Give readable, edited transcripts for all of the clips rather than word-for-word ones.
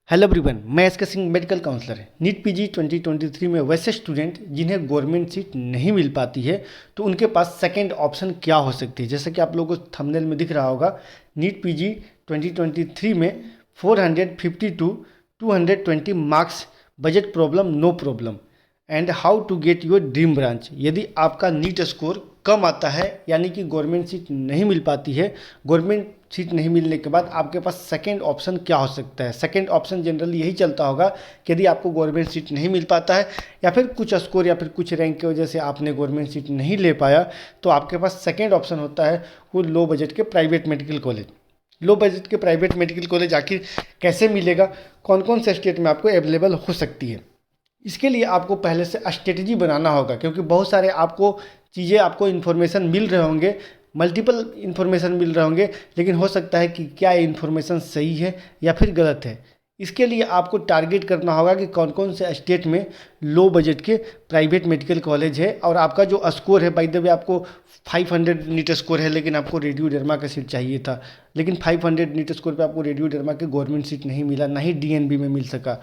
Hello everyone, मैं S के Singh medical counsellor है। नीट पीजी 2023 में वैसे स्टूडेंट जिन्हें गवर्नमेंट सीट नहीं मिल पाती है तो उनके पास सेकंड ऑप्शन क्या हो सकती है। जैसे कि आप लोगों को थंबनेल में दिख रहा होगा, नीट पीजी 2023 में 452 220 marks, budget problem no problem and how to get your dream branch. यदि आपका नीट स्कोर कम आता है यानी कि गवर्नमेंट सीट नहीं मिल पाती है, गवर्नमेंट सीट नहीं मिलने के बाद आपके पास सेकंड ऑप्शन क्या हो सकता है। सेकंड ऑप्शन जनरली यही चलता होगा कि यदि आपको गवर्नमेंट सीट नहीं मिल पाता है या फिर कुछ स्कोर या फिर कुछ रैंक की वजह से आपने गवर्नमेंट सीट नहीं ले पाया, तो आपके पास सेकंड ऑप्शन होता है वो लो बजट के private medical college. Low budget के प्राइवेट मेडिकल कॉलेज आखिर कैसे मिलेगा, कौन कौन से स्टेट में आपको अवेलेबल हो सकती है, इसके लिए आपको पहले से स्ट्रेटजी बनाना होगा। क्योंकि बहुत सारे आपको इन्फॉर्मेशन मिल रहे होंगे, मल्टीपल इन्फॉर्मेशन मिल रहे होंगे, लेकिन हो सकता है कि क्या ये इन्फॉर्मेशन सही है या फिर गलत है। इसके लिए आपको टारगेट करना होगा कि कौन कौन से स्टेट में लो बजट के प्राइवेट मेडिकल कॉलेज है। और आपका जो स्कोर है, बाय द वे आपको 500 नीट स्कोर है, लेकिन आपको रेडियोडर्मा का सीट चाहिए था, लेकिन 500 नीट स्कोर पे आपको रेडियोडर्मा के गवर्नमेंट सीट नहीं मिला, ना ही डीएनबी में मिल सका।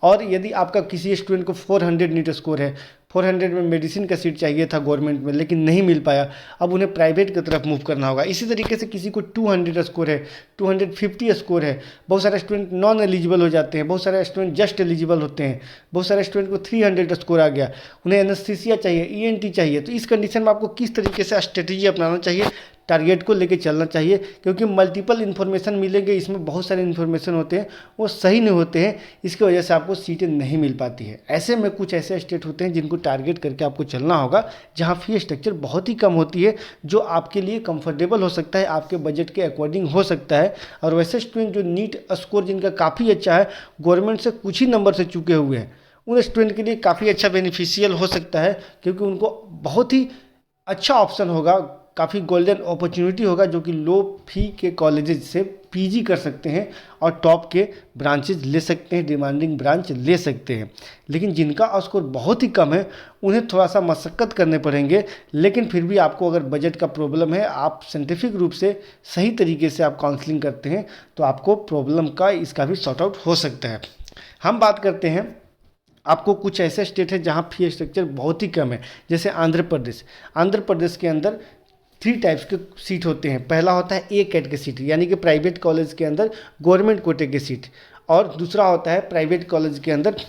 और यदि आपका किसी स्टूडेंट को 400 नीट स्कोर है, 400 में मेडिसिन का सीट चाहिए था गवर्नमेंट में, लेकिन नहीं मिल पाया, अब उन्हें प्राइवेट की तरफ मूव करना होगा। इसी तरीके से किसी को 200 स्कोर है, 250 स्कोर है, बहुत सारे स्टूडेंट नॉन एलिजिबल हो जाते हैं, बहुत सारे स्टूडेंट जस्ट एलिजिबल होते हैं, बहुत सारे स्टूडेंट को 300 स्कोर आ गया, उन्हें एनेस्थीसिया चाहिए, ईएनटी चाहिए। तो इस कंडीशन में आपको किस तरीके से स्ट्रेटेजी अपनाना चाहिए, टारगेट को लेके चलना चाहिए। क्योंकि मल्टीपल इन्फॉर्मेशन मिलेंगे, इसमें बहुत सारे इन्फॉर्मेशन होते हैं, वो सही नहीं होते हैं, इसकी वजह से आपको सीटें नहीं मिल पाती है। ऐसे में कुछ ऐसे स्टेट होते हैं जिनको टारगेट करके आपको चलना होगा, जहां फी स्ट्रक्चर बहुत ही कम होती है, जो आपके लिए कंफर्टेबल हो सकता है, आपके बजट के अकॉर्डिंग हो सकता है। और वैसे स्टूडेंट जो नीट स्कोर जिनका काफ़ी अच्छा है, गवर्नमेंट से कुछ ही नंबर से चुके हुए हैं, उन स्टूडेंट के लिए काफ़ी अच्छा बेनिफिशियल हो सकता है। क्योंकि उनको बहुत ही अच्छा ऑप्शन होगा, काफ़ी गोल्डन अपॉर्चुनिटी होगा, जो कि लो फी के कॉलेजेस से पीजी कर सकते हैं और टॉप के ब्रांचेज ले सकते हैं, डिमांडिंग ब्रांच ले सकते हैं। लेकिन जिनका स्कोर बहुत ही कम है उन्हें थोड़ा सा मशक्क़त करने पड़ेंगे। लेकिन फिर भी आपको अगर बजट का प्रॉब्लम है, आप साइंटिफिक रूप से सही तरीके से आप काउंसलिंग करते हैं, तो आपको प्रॉब्लम का इसका भी सॉर्ट आउट हो सकता है। हम बात करते हैं, आपको कुछ ऐसे स्टेट है जहाँ फी स्ट्रक्चर बहुत ही कम है, जैसे आंध्र प्रदेश। आंध्र प्रदेश के अंदर 3 टाइप्स के सीट होते हैं। पहला होता है ए कैट के सीट, यानी कि प्राइवेट कॉलेज के अंदर गवर्नमेंट कोटे के सीट, और दूसरा होता है प्राइवेट कॉलेज के अंदर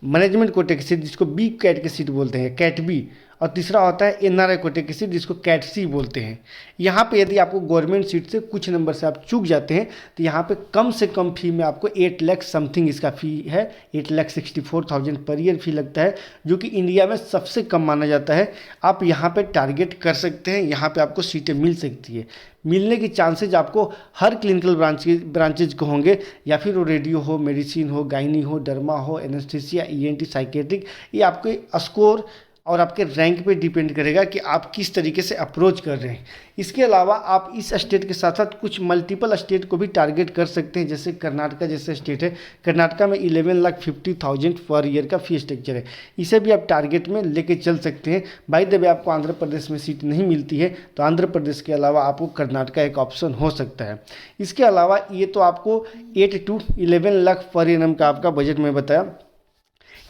मैनेजमेंट कोटे की सीट, जिसको बी कैट की सीट बोलते हैं, कैट बी। और तीसरा होता है एनआरआई कोटे की सीट, जिसको कैट सी बोलते हैं। यहाँ पे यदि आपको गवर्नमेंट सीट से कुछ नंबर से आप चूक जाते हैं, तो यहाँ पे कम से कम फी में आपको 8 लाख समथिंग इसका फ़ी है, 8,64,000 पर ईयर फी लगता है, जो कि इंडिया में सबसे कम माना जाता है। आप यहाँ पे टारगेट कर सकते हैं, यहाँ पे आपको सीटें मिल सकती है। मिलने की चांसेज आपको हर क्लिनिकल ब्रांचेज को होंगे, या फिर वो रेडियो हो, मेडिसिन हो, गायनी हो, डर्मा हो, एनेस्थीसिया, ईएनटी, साइकेट्रिक। ये आपके स्कोर और आपके रैंक पे डिपेंड करेगा कि आप किस तरीके से अप्रोच कर रहे हैं। इसके अलावा आप इस स्टेट के साथ साथ कुछ मल्टीपल स्टेट को भी टारगेट कर सकते हैं। जैसे कर्नाटका जैसे स्टेट है, कर्नाटका में 11,50,000 पर ईयर का फी स्ट्रक्चर है, इसे भी आप टारगेट में लेके चल सकते हैं। बाय द वे आपको आंध्र प्रदेश में सीट नहीं मिलती है, तो आंध्र प्रदेश के अलावा आपको कर्नाटका एक ऑप्शन हो सकता है। इसके अलावा ये तो आपको 8 to 11 लाख पर एनम का आपका बजट में बताया।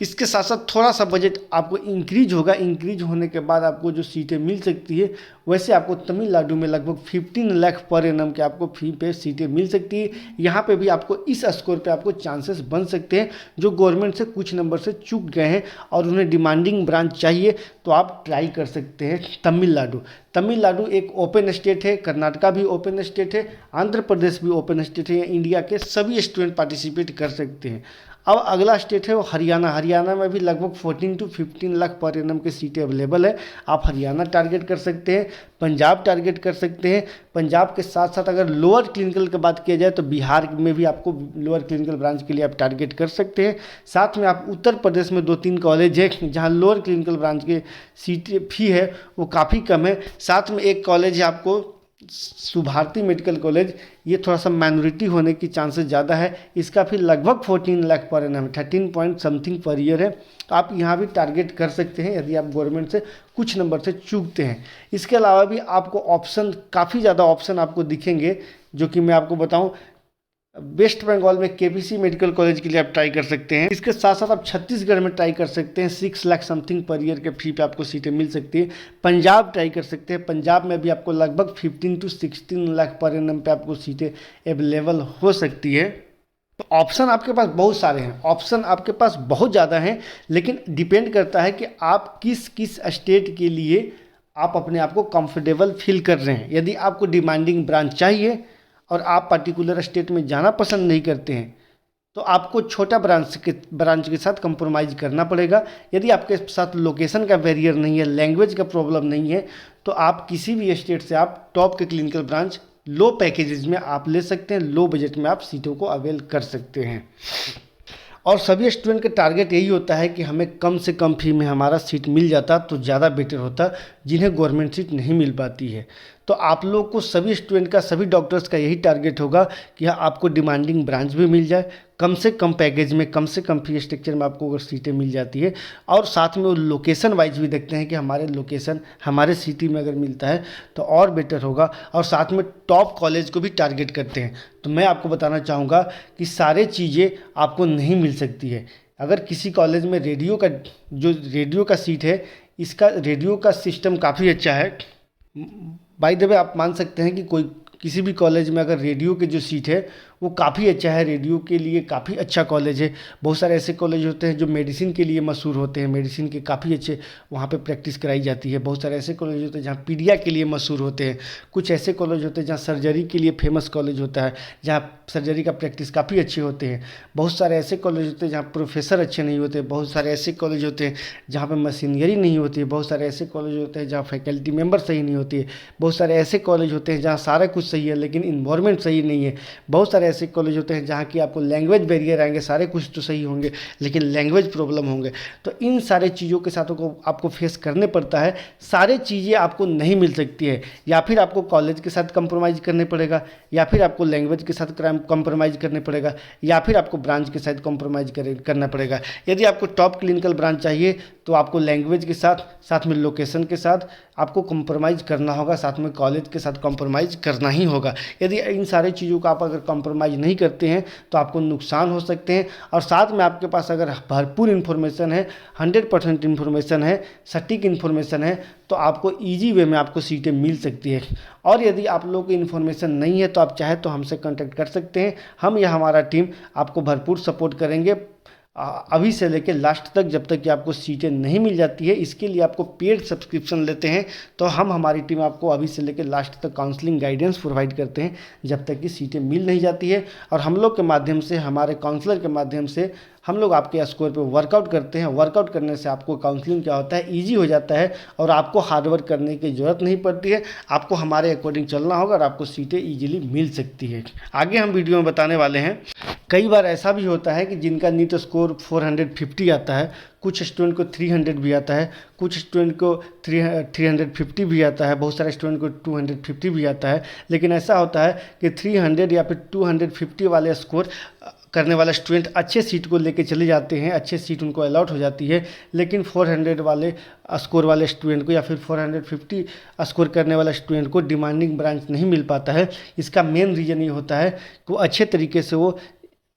इसके साथ साथ थोड़ा सा बजट आपको इंक्रीज होगा, इंक्रीज होने के बाद आपको जो सीटें मिल सकती है, वैसे आपको तमिलनाडु में लगभग 15 लाख पर एनम के आपको फी पे सीटें मिल सकती है। यहाँ पे भी आपको इस स्कोर पे आपको चांसेस बन सकते हैं, जो गवर्नमेंट से कुछ नंबर से चूक गए हैं और उन्हें डिमांडिंग ब्रांच चाहिए, तो आप ट्राई कर सकते हैं तमिलनाडु। तमिलनाडु एक ओपन स्टेट है, कर्नाटका भी ओपन स्टेट है, आंध्र प्रदेश भी ओपन स्टेट है, इंडिया के सभी स्टूडेंट पार्टिसिपेट कर सकते हैं। अब अगला स्टेट है वो हरियाणा। हरियाणा में भी लगभग 14 to 15 लाख पर एनम के सीटें अवेलेबल है, आप हरियाणा टारगेट कर सकते हैं, पंजाब टारगेट कर सकते हैं। पंजाब के साथ साथ अगर लोअर क्लिनिकल की बात किया जाए तो बिहार में भी आपको लोअर क्लिनिकल ब्रांच के लिए आप टारगेट कर सकते हैं। साथ में आप उत्तर प्रदेश में 2-3 कॉलेज है जहाँ लोअर क्लिनिकल ब्रांच के सीटें फी है वो काफ़ी कम है। साथ में एक कॉलेज है आपको सुभारती मेडिकल कॉलेज, ये थोड़ा सा माइनॉरिटी होने की चांसेस ज़्यादा है, इसका फिर लगभग 14 lakh per annum, 13 point something per year है। तो आप यहाँ भी टारगेट कर सकते हैं यदि आप गवर्नमेंट से कुछ नंबर से चूकते हैं। इसके अलावा भी आपको ऑप्शन, काफ़ी ज़्यादा ऑप्शन आपको दिखेंगे, जो कि मैं आपको बताऊँ, वेस्ट बंगाल में केपीसी मेडिकल कॉलेज के लिए आप ट्राई कर सकते हैं। इसके साथ साथ आप छत्तीसगढ़ में ट्राई कर सकते हैं, 6 लाख समथिंग पर ईयर के फी पे आपको सीटें मिल सकती है। पंजाब ट्राई कर सकते हैं, पंजाब में भी आपको लगभग 15 to 16 लाख पर एनम पे आपको सीटें अवेलेबल हो सकती है। तो ऑप्शन आपके पास बहुत सारे हैं, ऑप्शन आपके पास बहुत ज़्यादा हैं, लेकिन डिपेंड करता है कि आप किस किस स्टेट के लिए आप अपने आप को कंफर्टेबल फील कर रहे हैं। यदि आपको डिमांडिंग ब्रांच चाहिए और आप पर्टिकुलर स्टेट में जाना पसंद नहीं करते हैं, तो आपको छोटा ब्रांच के साथ कंप्रोमाइज़ करना पड़ेगा। यदि आपके साथ लोकेशन का बैरियर नहीं है, लैंग्वेज का प्रॉब्लम नहीं है, तो आप किसी भी स्टेट से आप टॉप के क्लिनिकल ब्रांच लो पैकेजेस में आप ले सकते हैं, लो बजट में आप सीटों को अवेल कर सकते हैं। और सभी स्टूडेंट का टारगेट यही होता है कि हमें कम से कम फी में हमारा सीट मिल जाता तो ज़्यादा बेटर होता, जिन्हें गवर्नमेंट सीट नहीं मिल पाती है। तो आप लोग को, सभी स्टूडेंट का, सभी डॉक्टर्स का यही टारगेट होगा कि आपको डिमांडिंग ब्रांच भी मिल जाए, कम से कम पैकेज में, कम से कम फी स्ट्रक्चर में आपको अगर सीटें मिल जाती है, और साथ में वो लोकेशन वाइज भी देखते हैं कि हमारे लोकेशन हमारे सिटी में अगर मिलता है तो और बेटर होगा, और साथ में टॉप कॉलेज को भी टारगेट करते हैं। तो मैं आपको बताना चाहूँगा कि सारे चीज़ें आपको नहीं मिल सकती है। अगर किसी कॉलेज में रेडियो का सीट है, इसका रेडियो का सिस्टम काफ़ी अच्छा है। बाय द वे आप मान सकते हैं कि किसी भी कॉलेज में अगर रेडियो के जो सीट है वो काफ़ी अच्छा है, रेडियो के लिए काफ़ी अच्छा कॉलेज है। बहुत सारे ऐसे कॉलेज होते हैं जो मेडिसिन के लिए मशहूर होते हैं, मेडिसिन के काफ़ी अच्छे वहाँ पे प्रैक्टिस कराई जाती है। बहुत सारे ऐसे कॉलेज होते हैं जहाँ पीडिया के लिए मशहूर होते हैं। कुछ ऐसे कॉलेज होते हैं जहाँ सर्जरी के लिए फेमस कॉलेज होता है, जहाँ सर्जरी का प्रैक्टिस काफ़ी अच्छे होते हैं। बहुत सारे ऐसे कॉलेज होते हैं जहाँ प्रोफेसर अच्छे नहीं होते। बहुत सारे ऐसे कॉलेज होते हैं जहाँ पर मशीनरी नहीं होती है। बहुत सारे ऐसे कॉलेज होते हैं जहाँ फैकल्टी मेंबर सही नहीं होती है। बहुत सारे ऐसे कॉलेज होते हैं जहाँ सारा कुछ सही है लेकिन इन्वायरमेंट सही नहीं है। बहुत सारे ऐसे कॉलेज होते हैं जहाँ की आपको लैंग्वेज बैरियर आएंगे, सारे कुछ तो सही होंगे लेकिन लैंग्वेज प्रॉब्लम होंगे। तो इन सारे चीज़ों के साथ आपको फेस करने पड़ता है। सारे चीज़ें आपको नहीं मिल सकती है, या फिर आपको कॉलेज के साथ कंप्रोमाइज़ करने पड़ेगा, या फिर आपको लैंग्वेज के साथ कंप्रोमाइज़ करने पड़ेगा, या फिर आपको ब्रांच के साथ कंप्रोमाइज़ करना पड़ेगा। यदि आपको टॉप क्लिनिकल ब्रांच चाहिए तो आपको लैंग्वेज के साथ में लोकेशन के साथ आपको कंप्रोमाइज़ करना होगा, साथ में कॉलेज के साथ कंप्रोमाइज़ करना ही होगा। यदि इन सारी चीज़ों का आप अगर कंप्रोमाइज़ नहीं करते हैं तो आपको नुकसान हो सकते हैं। और साथ में आपके पास अगर भरपूर इन्फॉर्मेशन है, 100% इन्फॉर्मेशन है, सटीक इन्फॉर्मेशन है, तो आपको ईजी वे में आपको सीटें मिल सकती है। और यदि आप लोगों को इन्फॉर्मेशन नहीं है तो आप चाहे तो हमसे कांटेक्ट कर सकते हैं। हम या हमारा टीम आपको भरपूर सपोर्ट करेंगे अभी से लेकर लास्ट तक, जब तक कि आपको सीटें नहीं मिल जाती है। इसके लिए आपको पेड सब्सक्रिप्शन लेते हैं तो हमारी टीम आपको अभी से लेकर लास्ट तक काउंसलिंग गाइडेंस प्रोवाइड करते हैं जब तक कि सीटें मिल नहीं जाती है। और हम लोग के माध्यम से, हमारे काउंसलर के माध्यम से हम लोग आपके स्कोर पे वर्कआउट करते हैं। वर्कआउट करने से आपको काउंसलिंग क्या होता है, ईजी हो जाता है और आपको हार्डवर्क करने की ज़रूरत नहीं पड़ती है। आपको हमारे अकॉर्डिंग चलना होगा और आपको सीटें ईजिली मिल सकती है। आगे हम वीडियो में बताने वाले हैं। कई बार ऐसा भी होता है कि जिनका नीट स्कोर 450 आता है, कुछ स्टूडेंट को 300 भी आता है, कुछ स्टूडेंट को 350 भी आता है, बहुत सारे स्टूडेंट को 250 भी आता है। लेकिन ऐसा होता है कि 300 या फिर 250 वाले स्कोर करने वाला स्टूडेंट अच्छे सीट को लेके चले जाते हैं, अच्छे सीट उनको अलॉट हो जाती है। लेकिन 400 वाले स्कोर वाले स्टूडेंट को या फिर 450 स्कोर करने वाला स्टूडेंट को डिमांडिंग ब्रांच नहीं मिल पाता है। इसका मेन रीज़न ये होता है कि वो अच्छे तरीके से वो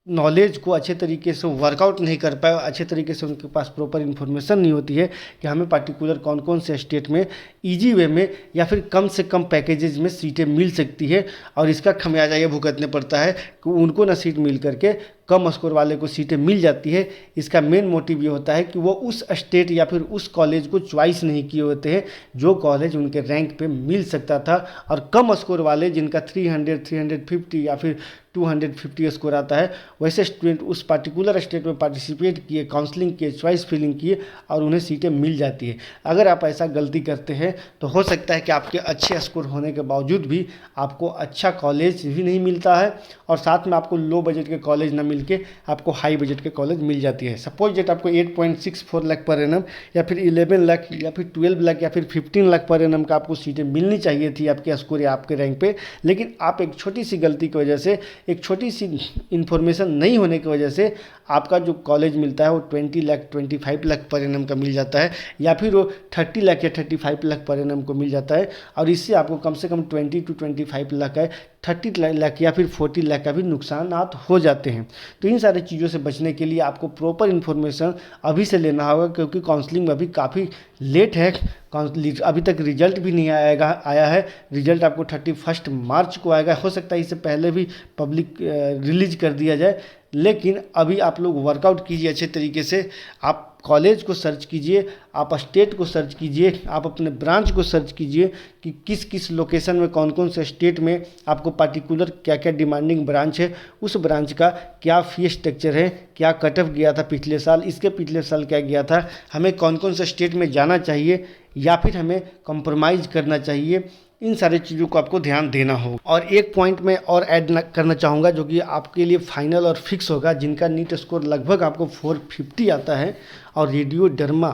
नॉलेज को अच्छे तरीके से वर्कआउट नहीं कर पाए, अच्छे तरीके से उनके पास प्रॉपर इन्फॉर्मेशन नहीं होती है कि हमें पर्टिकुलर कौन कौन से स्टेट में इजी वे में या फिर कम से कम पैकेजेस में सीटें मिल सकती है। और इसका खमियाजा ये भुगतने पड़ता है कि उनको ना सीट मिल करके कम स्कोर वाले को सीटें मिल जाती है। इसका मेन मोटिव ये होता है कि वो उस स्टेट या फिर उस कॉलेज को चॉइस नहीं किए होते हैं जो कॉलेज उनके रैंक पे मिल सकता था। और कम स्कोर वाले जिनका 300, 350 या फिर 250 स्कोर आता है, वैसे स्टूडेंट उस पार्टिकुलर स्टेट में पार्टिसिपेट किए, काउंसलिंग किए, चॉइस फिलिंग किए और उन्हें सीटें मिल जाती है। अगर आप ऐसा गलती करते हैं तो हो सकता है कि आपके अच्छे स्कोर होने के बावजूद भी आपको अच्छा कॉलेज भी नहीं मिलता है और साथ में आपको लो बजट के कॉलेज ना मिल के आपको हाई बजट के कॉलेज मिल जाती है। सपोज डेट आपको 8.64 लाख पर एनम या फिर 11 लाख या फिर 12 लाख या फिर 15 लाख पर एनम का आपको सीटें मिलनी चाहिए थी आपके स्कोर या आपके रैंक पे, लेकिन आप एक छोटी सी गलती की वजह से, एक छोटी सी इन्फॉर्मेशन नहीं होने की वजह से आपका जो कॉलेज मिलता है वो 20 लाख 25 लाख पर एनम का मिल जाता है या फिर वो 30 लाख या 35 लाख पर एनम को मिल जाता है। और इससे आपको कम से कम 20 to 25 लाख का 30 लाख या फिर 40 लाख का भी नुकसानात हो जाते हैं। तो इन सारी चीज़ों से बचने के लिए आपको प्रॉपर इन्फॉर्मेशन अभी से लेना होगा, क्योंकि काउंसलिंग में अभी काफ़ी लेट है। अभी तक रिजल्ट भी नहीं आया है। रिजल्ट आपको 31 मार्च को आएगा। हो सकता है इससे पहले भी पब्लिक रिलीज कर दिया जाए, लेकिन अभी आप लोग वर्कआउट कीजिए अच्छे तरीके से। आप कॉलेज को सर्च कीजिए, आप स्टेट को सर्च कीजिए, आप अपने ब्रांच को सर्च कीजिए कि किस किस लोकेशन में कौन कौन से स्टेट में आपको पार्टिकुलर क्या क्या डिमांडिंग ब्रांच है, उस ब्रांच का क्या फी स्ट्रक्चर है, क्या कट ऑफ गया था पिछले साल, इसके पिछले साल क्या गया था, हमें कौन कौन से स्टेट में जाना चाहिए या फिर हमें कॉम्प्रोमाइज़ करना चाहिए। इन सारी चीज़ों को आपको ध्यान देना होगा। और एक पॉइंट मैं और ऐड करना चाहूँगा जो कि आपके लिए फाइनल और फिक्स होगा, जिनका नीट स्कोर लगभग आपको 450 आता है और रेडियो डर्मा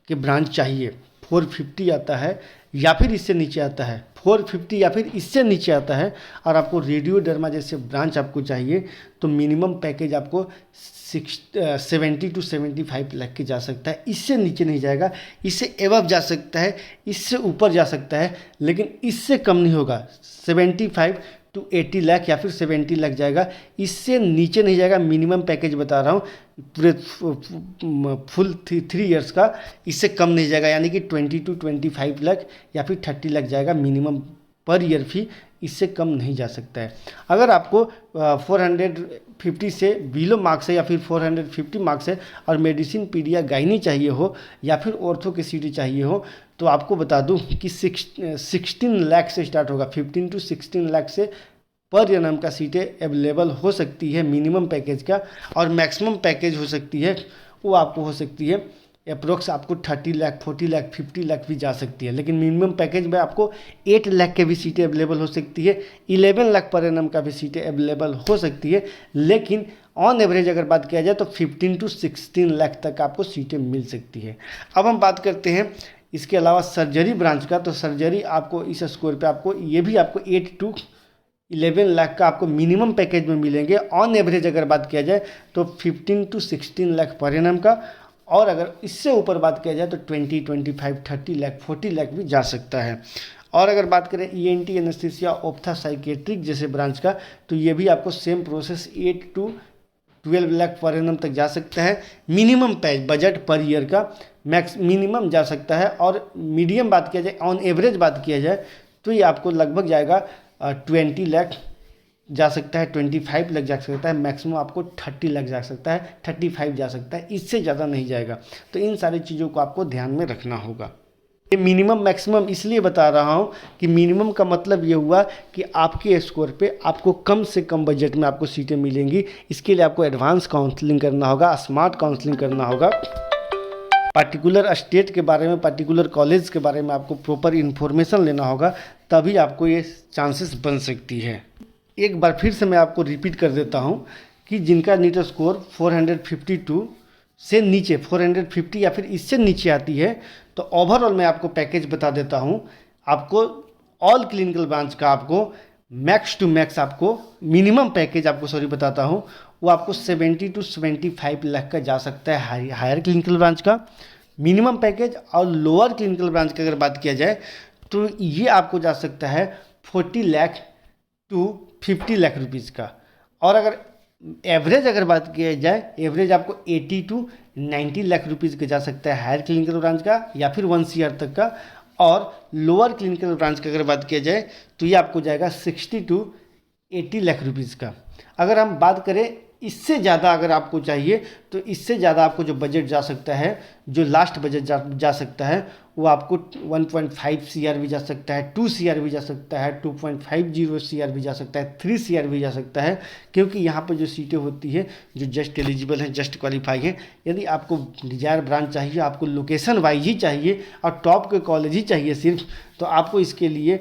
के ब्रांच चाहिए 450 आता है या फिर इससे नीचे आता है, 450 या फिर इससे नीचे आता है, और आपको रेडियो डर्मा जैसे ब्रांच आपको चाहिए, तो मिनिमम पैकेज आपको 70 to 75 लाख के जा सकता है। इससे नीचे नहीं जाएगा, इससे एबव जा सकता है, इससे ऊपर जा सकता है, लेकिन इससे कम नहीं होगा। 75 to 80 लाख या फिर 70 लाख जाएगा, इससे नीचे नहीं जाएगा। मिनिमम पैकेज बता रहा हूँ पूरे फुल 3 इयर्स का, इससे कम नहीं जाएगा, यानी कि 20 to 25 लाख या फिर 30 लाख जाएगा मिनिमम पर ईयर फी, इससे कम नहीं जा सकता है। अगर आपको 450 से बिलो मार्क्स है या फिर 450 मार्क्स है और मेडिसिन पीडिया गायनी चाहिए हो या फिर ऑर्थो की सीटी चाहिए हो, तो आपको बता दूं कि 16 लाख से स्टार्ट होगा। 15 to 16 लाख से पर एनम का सीटें अवेलेबल हो सकती है मिनिमम पैकेज का, और मैक्सिमम पैकेज हो सकती है वो आपको हो सकती है अप्रोक्स आपको 30 लाख, 40 लाख, 50 लाख भी जा सकती है। लेकिन मिनिमम पैकेज में आपको 8 लाख के भी सीटें अवेलेबल हो सकती है, 11 लाख पर एनम का भी सीटें अवेलेबल हो सकती है। लेकिन ऑन एवरेज अगर बात किया जाए तो 15 to 16 लाख तक आपको सीटें मिल सकती है। अब हम बात करते हैं इसके अलावा सर्जरी ब्रांच का। तो सर्जरी आपको इस स्कोर पे आपको ये भी आपको 8 to 11 लाख का आपको मिनिमम पैकेज में मिलेंगे। ऑन एवरेज अगर बात किया जाए तो 15 to 16 लाख पर एनम का, और अगर इससे ऊपर बात किया जाए तो 20, 25, 30 लाख, 40 लाख भी जा सकता है। और अगर बात करें ENT एनेस्थीसिया ऑप्था साइकेट्रिक जैसे ब्रांच का, तो ये भी आपको same process 8 to 12 lakh per annum तक जा सकता है मिनिमम बजट पर ईयर का, मैक्स मिनिमम जा सकता है। और मीडियम बात किया जाए, ऑन एवरेज बात किया जाए तो ये आपको लगभग जाएगा 20 लाख जा सकता है, 25 लाख जा सकता है, मैक्सिमम आपको 30 लाख जा सकता है, 35 जा सकता है, इससे ज़्यादा नहीं जाएगा। तो इन सारी चीज़ों को आपको ध्यान में रखना होगा। ये मिनिमम मैक्सिमम इसलिए बता रहा हूँ कि मिनिमम का मतलब ये हुआ कि आपके स्कोर पे आपको कम से कम बजट में आपको सीटें मिलेंगी। इसके लिए आपको एडवांस काउंसलिंग करना होगा, स्मार्ट काउंसलिंग करना होगा, पार्टिकुलर स्टेट के बारे में, पार्टिकुलर कॉलेज के बारे में आपको प्रॉपर इन्फॉर्मेशन लेना होगा, तभी आपको ये चांसेस बन सकती है। एक बार फिर से मैं आपको रिपीट कर देता हूँ कि जिनका नीट स्कोर 452 से नीचे, 450 या फिर इससे नीचे आती है, तो ओवरऑल मैं आपको पैकेज बता देता हूँ। आपको ऑल क्लिनिकल ब्रांच का आपको मैक्स टू मैक्स आपको मिनिमम पैकेज आपको बताता हूँ, वो आपको 70 to 75 लाख का जा सकता है हायर क्लिनिकल ब्रांच का मिनिमम पैकेज। और लोअर क्लिनिकल ब्रांच की अगर बात किया जाए तो ये आपको जा सकता है 40 लाख to 50 लाख रुपीज़ का। और अगर एवरेज अगर बात किया जाए, एवरेज आपको 80 to 90 लाख रुपीज़ का जा सकता है हायर क्लिनिकल ब्रांच का या फिर 1 CR तक का। और लोअर क्लिनिकल ब्रांच की अगर बात किया जाए तो ये आपको जाएगा 60 to 80 लाख रुपीज़ का। अगर हम बात करें इससे ज़्यादा अगर आपको चाहिए, तो इससे ज़्यादा आपको जो बजट जा सकता है, जो लास्ट बजट जा सकता है, वो आपको 1.5 CR भी जा सकता है, 2 CR भी जा सकता है, 2.50 CR भी जा सकता है, 3 CR भी जा सकता है। क्योंकि यहाँ पर जो सीटें होती है जो जस्ट एलिजिबल हैं, जस्ट क्वालिफाई हैं, यदि आपको डिजायर ब्रांच चाहिए, आपको लोकेशन वाइज ही चाहिए और टॉप के कॉलेज ही चाहिए सिर्फ, तो आपको इसके लिए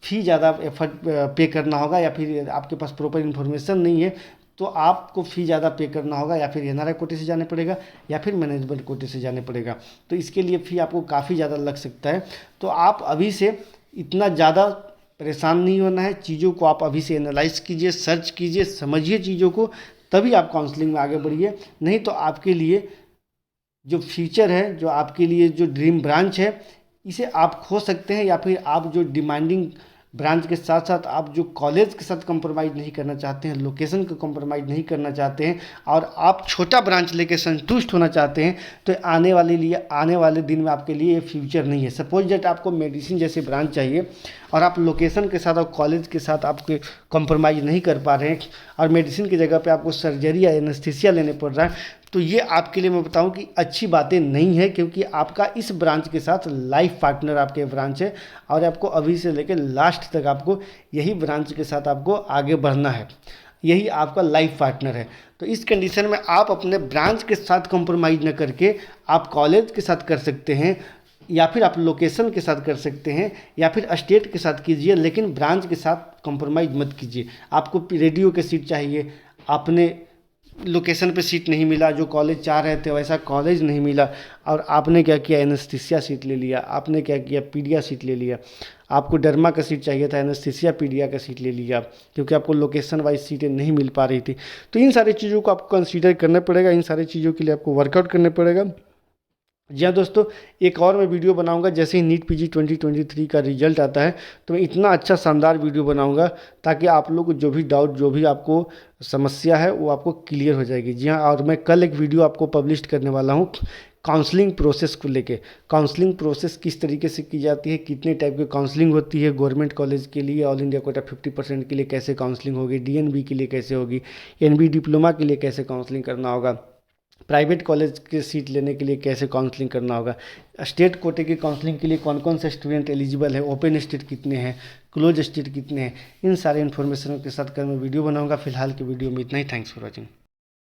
फ़ी ज़्यादा एफर्ट पे करना होगा, या फिर आपके पास प्रॉपर इन्फॉर्मेशन नहीं है तो आपको फ़ी ज़्यादा पे करना होगा, या फिर NRI कोटे से जाने पड़ेगा या फिर मैनेजमेंट कोटे से जाने पड़ेगा। तो इसके लिए फ़ी आपको काफ़ी ज़्यादा लग सकता है। तो आप अभी से इतना ज़्यादा परेशान नहीं होना है, चीज़ों को आप अभी से एनालाइज कीजिए, सर्च कीजिए, समझिए चीज़ों को, तभी आप काउंसलिंग में आगे बढ़िए। नहीं तो आपके लिए जो फ्यूचर है, जो आपके लिए जो ड्रीम ब्रांच है, इसे आप खो सकते हैं, या फिर आप जो डिमांडिंग ब्रांच के साथ साथ आप जो कॉलेज के साथ कंप्रोमाइज़ नहीं करना चाहते हैं, लोकेशन को कंप्रोमाइज़ नहीं करना चाहते हैं और आप छोटा ब्रांच लेके संतुष्ट होना चाहते हैं, तो आने वाले दिन में आपके लिए ये फ्यूचर नहीं है। सपोज दैट आपको मेडिसिन जैसे ब्रांच चाहिए और आप लोकेशन के साथ और कॉलेज के साथ आपके कंप्रोमाइज़ नहीं कर पा रहे हैं और मेडिसिन की जगह पे आपको सर्जरी या एनेस्थीसिया लेने पड़ रहा है, तो ये आपके लिए मैं बताऊं कि अच्छी बातें नहीं है, क्योंकि आपका इस ब्रांच के साथ लाइफ पार्टनर आपके ब्रांच है और आपको अभी से लेकर लास्ट तक आपको यही ब्रांच के साथ आपको आगे बढ़ना है, यही आपका लाइफ पार्टनर है। तो इस कंडीशन में आप अपने ब्रांच के साथ कंप्रोमाइज़ न करके आप कॉलेज के साथ कर सकते हैं, या फिर आप लोकेशन के साथ कर सकते हैं, या फिर स्टेट के साथ कीजिए, लेकिन ब्रांच के साथ कंप्रोमाइज़ मत कीजिए। आपको रेडियो की सीट चाहिए, आपने लोकेशन पे सीट नहीं मिला, जो कॉलेज चाह रहे थे वैसा कॉलेज नहीं मिला, और आपने क्या किया, एनेस्थीसिया सीट ले लिया, आपने क्या किया, पीडिया सीट ले लिया। आपको डर्मा का सीट चाहिए था, एनेस्थीसिया पीडिया का सीट ले लिया, क्योंकि आपको लोकेशन वाइज सीटें नहीं मिल पा रही थी। तो इन सारी चीज़ों को आपको कंसीडर करना पड़ेगा, इन सारी चीज़ों के लिए आपको वर्कआउट करना पड़ेगा। जी हाँ दोस्तों, एक और मैं वीडियो बनाऊंगा जैसे ही नीट पीजी 2023 का रिजल्ट आता है, तो मैं इतना अच्छा शानदार वीडियो बनाऊंगा ताकि आप लोग को जो भी डाउट, जो भी आपको समस्या है वो आपको क्लियर हो जाएगी। जी हाँ, और मैं कल एक वीडियो आपको पब्लिश करने वाला हूँ काउंसलिंग प्रोसेस को लेके। काउंसलिंग प्रोसेस किस तरीके से की जाती है, कितने टाइप की काउंसलिंग होती है, गवर्नमेंट कॉलेज के लिए ऑल इंडिया कोटा 50% के लिए कैसे काउंसलिंग होगी, डीएनबी के लिए कैसे होगी, एनबी डिप्लोमा के लिए कैसे काउंसलिंग करना होगा, प्राइवेट कॉलेज के सीट लेने के लिए कैसे काउंसलिंग करना होगा, स्टेट कोटे की काउंसलिंग के लिए कौन कौन से स्टूडेंट एलिजिबल है, ओपन स्टेट कितने हैं, क्लोज स्टेट कितने हैं, इन सारे इन्फॉर्मेशन के साथ कल मैं वीडियो बनाऊंगा। फिलहाल की वीडियो में इतना ही। Thanks for watching.